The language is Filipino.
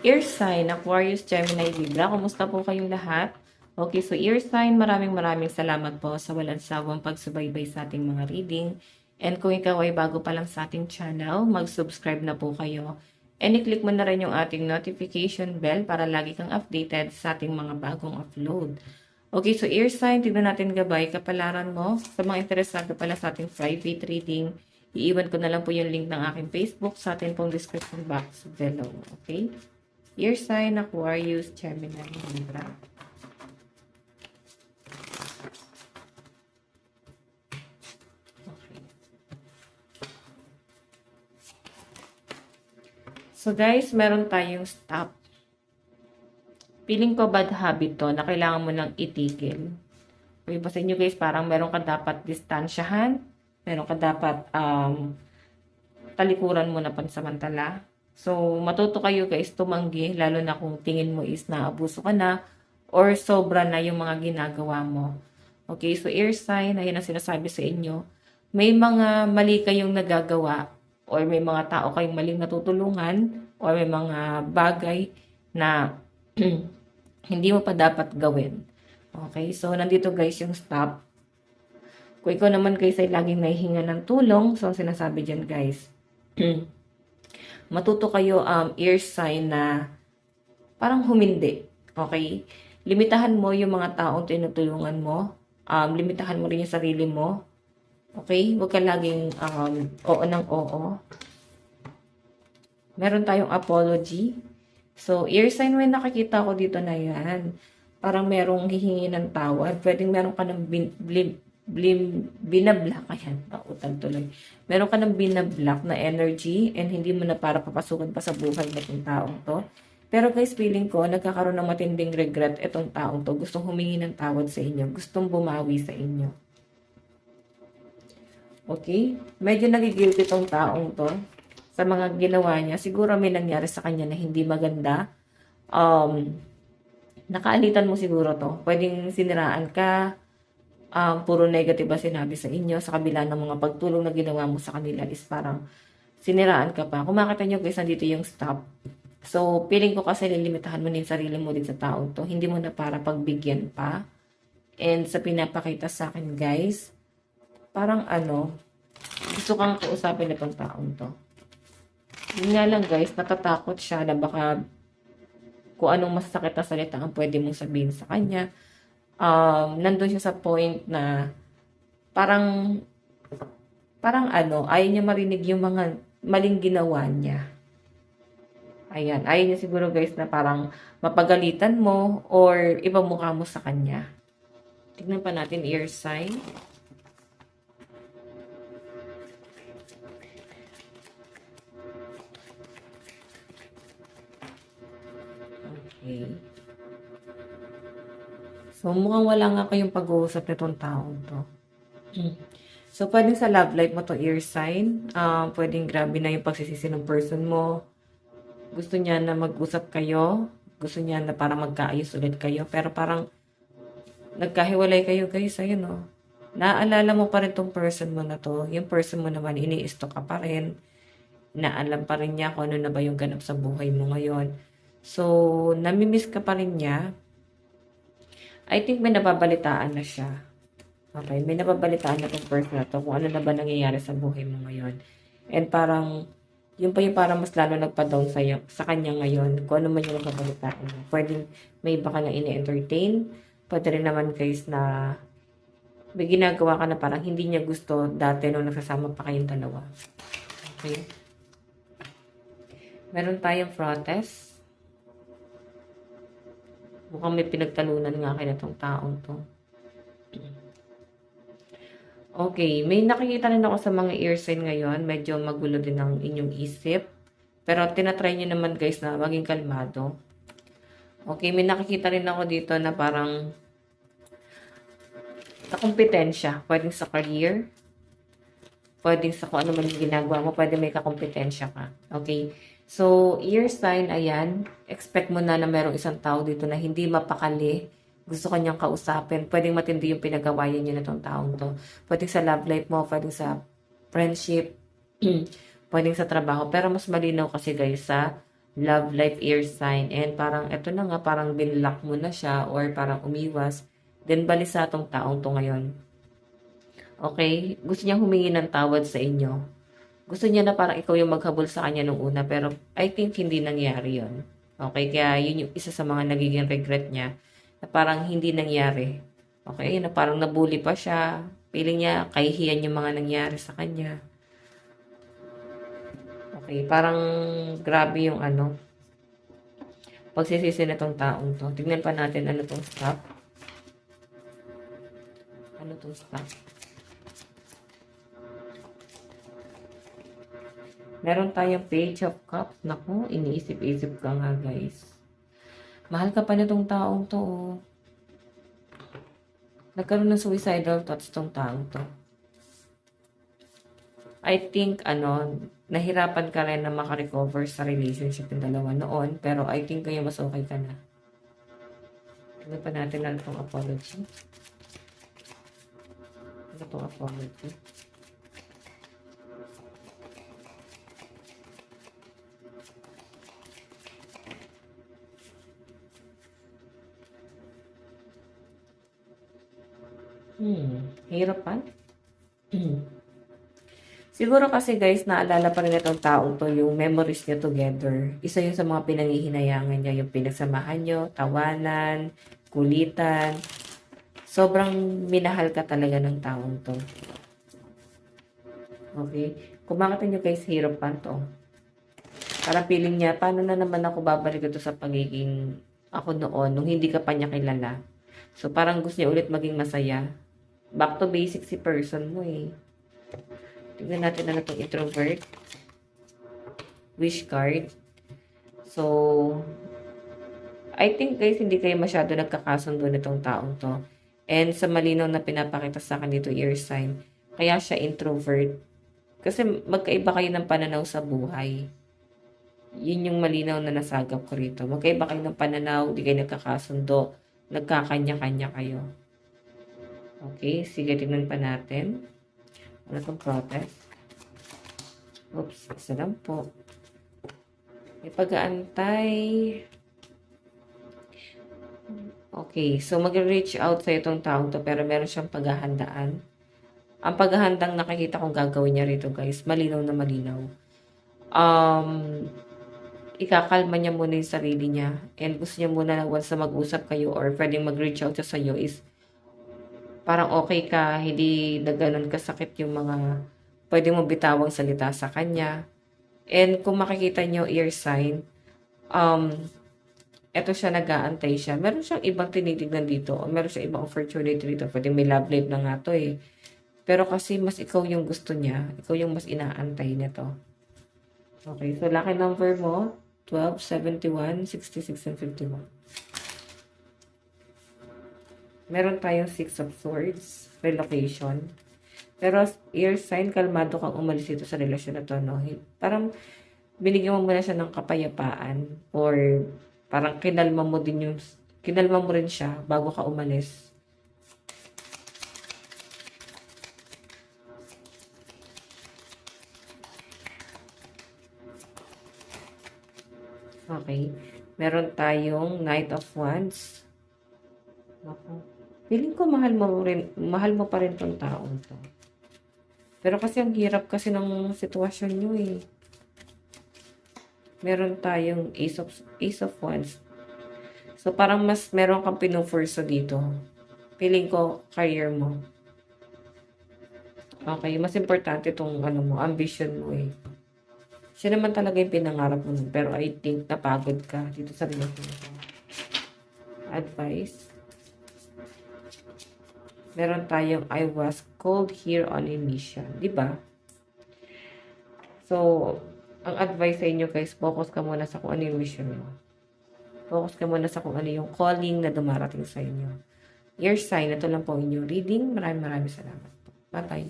Ear sign, Aquarius, Gemini, Libra. Kumusta po kayong lahat? Okay, so ear sign, maraming salamat po sa walang sawang pagsubaybay sa ating mga reading. And kung ikaw ay bago pa lang sa ating channel, mag-subscribe na po kayo. And i-click mo na rin yung ating notification bell para lagi kang updated sa ating mga bagong upload. Okay, so ear sign, tignan natin gabay, kapalaran mo. Sa mga interesado pala sa ating private reading, iiwan ko na lang po yung link ng aking Facebook sa ating pong description box below. Okay? Ear sign, Aquarius, Gemini, Libra. Okay. So guys, meron tayong stop. Feeling ko bad habit to na kailangan mo nang itigil. Okay, ba sa inyo guys, parang meron ka dapat distansyahan, meron ka dapat talikuran mo na pansamantala. So, matuto kayo guys tumanggi, lalo na kung tingin mo is naabuso ka na or sobra na yung mga ginagawa mo. Okay, so air sign, ayan ang sinasabi sa inyo. May mga mali kayong nagagawa or may mga tao kayong maling natutulungan or may mga bagay na hindi mo pa dapat gawin. Okay, so nandito guys yung stop. Kung ikaw naman guys ay laging nahihinga ng tulong, so ang sinasabi dyan guys, matuto kayo ear sign na parang humindi. Okay? Limitahan mo yung mga taong tinutulungan mo. Limitahan mo rin yung sarili mo. Okay? Huwag ka laging oo ng oo. Meron tayong apology. So, ear sign, may nakikita ko dito na yan. Parang merong hihingi ng tawad. Pwedeng meron ka ng binablock, ayan, nautan tuloy. Meron ka ng binablock na energy and hindi mo na para papasukan pa sa buhay na itong taong to. Pero guys, feeling ko, nagkakaroon ng matinding regret itong taong to. Gustong humingi ng tawad sa inyo. Gustong bumawi sa inyo. Okay? Medyo nagigilty itong taong to sa mga ginawa niya. Siguro may nangyari sa kanya na hindi maganda. Nakaalitan mo siguro to. Pwedeng siniraan ka, puro negative ba sinabi sa inyo, sa kabila ng mga pagtulong na ginawa mo sa kanila is parang siniraan ka pa. Kung makita nyo guys, nandito yung stop. So, feeling ko kasi lilimitahan mo din sarili mo din sa taong to. Hindi mo na para pagbigyan pa. And sa pinapakita sa akin guys, parang gusto kang kausapin na itong taong to. Yun nga lang guys, natatakot siya na baka kung anong masasakit na salita ang pwede mong sabihin sa kanya. Nandun siya sa point na parang ayaw niya marinig yung mga maling ginawa niya. Ayan, ayaw niya siguro guys na parang mapagalitan mo or ipamukha mo sa kanya. Tignan pa natin ear sign. Okay. So, mukhang wala nga kayong pag-uusap nitong taong to. So, pwedeng sa love life mo to ear sign. Pwedeng grabe na yung pagsisisi ng person mo. Gusto niya na mag-usap kayo. Gusto niya na para magkaayos ulit kayo. Pero parang nagkahiwalay kayo guys. Ayun o. Naaalala mo pa rin tong person mo na to. Yung person mo naman, ini-stalk ka pa rin. Naalam pa rin niya kung ano na ba yung ganap sa buhay mo ngayon. So, namimiss ka pa rin niya. I think may nababalitaan na siya. Okay, may nababalitaan na tong person na to kung ano na ba nangyayari sa buhay mo ngayon. And parang, yun pa yung parang mas lalo nagpa-down sa kanya ngayon. Kung ano man yung nababalitaan niya. Pwede may iba ka na ini-entertain. Pwede rin naman guys na may ginagawa ka na parang hindi niya gusto dati nung nagsasama pa kayong dalawa. Okay. Meron tayong protest. Mukhang may pinagtalunan nga kayo na itong taong to. Okay, may nakikita rin ako sa mga ear sign ngayon. Medyo magulo din ang inyong isip. Pero tinatry nyo naman guys na maging kalmado. Okay, may nakikita rin ako dito na parang sa kompetensya. Pwedeng sa career. Pwedeng sa kung ano man yung ginagawa mo. Pwede may kakompetensya ka. Okay. So, ear sign, ayan, expect mo na merong isang tao dito na hindi mapakali. Gusto kanyang kausapin. Pwedeng matindi yung pinagawayan niya na itong taong to. Pwedeng sa love life mo, pwedeng sa friendship, pwedeng sa trabaho. Pero mas malinaw kasi guys sa love life air sign. And parang eto na nga, parang binlock mo na siya or parang umiwas. Then balisa tong taong to ngayon. Okay? Gusto niya humingi ng tawad sa inyo. Gusto niya na parang ikaw yung maghabol sa kanya nung una, pero I think hindi nangyari yon. Okay? Kaya yun yung isa sa mga nagiging regret niya, na parang hindi nangyari. Okay? Na parang nabully pa siya. Feeling niya, kahihiyan yung mga nangyari sa kanya. Okay? Parang grabe yung pagsisisi na tong taong to. Tignan pa natin ano tong stop. Ano tong stop? Meron tayong Page of Cups. Naku, iniisip-isip ka nga, guys. Mahal ka pa na tong taong to, oh. Nagkaroon ng suicidal thoughts tong taong to. I think, nahirapan ka rin na makarecover sa relationship ng dalawa noon. Pero I think kayo mas okay ka na. Tignan pa natin lang itong apology. Ano itong apology? Hirapan? Siguro kasi guys, naalala pa rin itong taong to yung memories niyo together. Isa yun sa mga pinanghihinayangan niya, yung pinagsamahan niyo, tawanan, kulitan. Sobrang minahal ka talaga ng taong to. Okay? Kung bakit nyo guys, hirapan to. Parang feeling niya, paano na naman ako babalik ito sa pagiging ako noon, nung hindi ka pa niya kilala. So, parang gusto niya ulit maging masaya. Back to basic si person mo eh. Tignan natin ano itong introvert. Wish card. So, I think guys, hindi kayo masyado nagkakasundo nitong taong to. And sa malinaw na pinapakita sa akin dito, ear sign, kaya siya introvert. Kasi magkaiba kayo ng pananaw sa buhay. Yun yung malinaw na nasagap ko rito. Magkaiba kayo ng pananaw, hindi kayo nagkakasundo, nagkakanya-kanya kayo. Okay, sige, tingnan pa natin. Ano itong protest? Oops, isa lang po. May pag-aantay. Okay, so mag-reach out sa itong taong to pero meron siyang paghahandaan. Ang paghahandang nakikita kong gagawin niya rito guys, malinaw na malinaw. Ikakalma niya muna yung sarili niya and gusto niya muna na once na mag-usap kayo or pwedeng mag-reach out sa iyo is parang okay ka, hindi na ganun kasakit yung mga pwede mo bitawang salita sa kanya. And kung makikita niyo ear sign, eto siya, nag-aantay siya. Meron siyang ibang tinitignan dito, o meron siyang ibang opportunity dito. Pwede may love life na nga to eh. Pero kasi mas ikaw yung gusto niya, ikaw yung mas inaantay nito. Okay, so lucky number mo, 12, 71, 66, and 51. Meron tayong 6 of Swords, relocation. Pero ear sign, kalmado kang umalis dito sa relasyon na to, no? Parang binigyan mo muna siya ng kapayapaan or parang kinalma mo rin siya bago ka umalis. Okay. Meron tayong Knight of Wands. Ako. Feeling ko mahal mo pa rin tong taong to. Pero kasi ang hirap kasi ng sitwasyon nyo eh. Meron tayong Ace of Wands. So parang mas meron kang pinufurso dito. Feeling ko career mo. Okay, mas importante itong ambition mo eh. Siya naman talaga yung pinangarap mo nun. Pero I think napagod ka dito sa relationship. Advice. Meron tayong I was called here on a mission. Diba? So, ang advice sa inyo guys, focus ka muna sa kung ano yung mission mo. Focus ka muna sa kung ano yung calling na dumarating sa inyo. Your sign, ito lang po inyong reading. Maraming salamat. Bye-bye.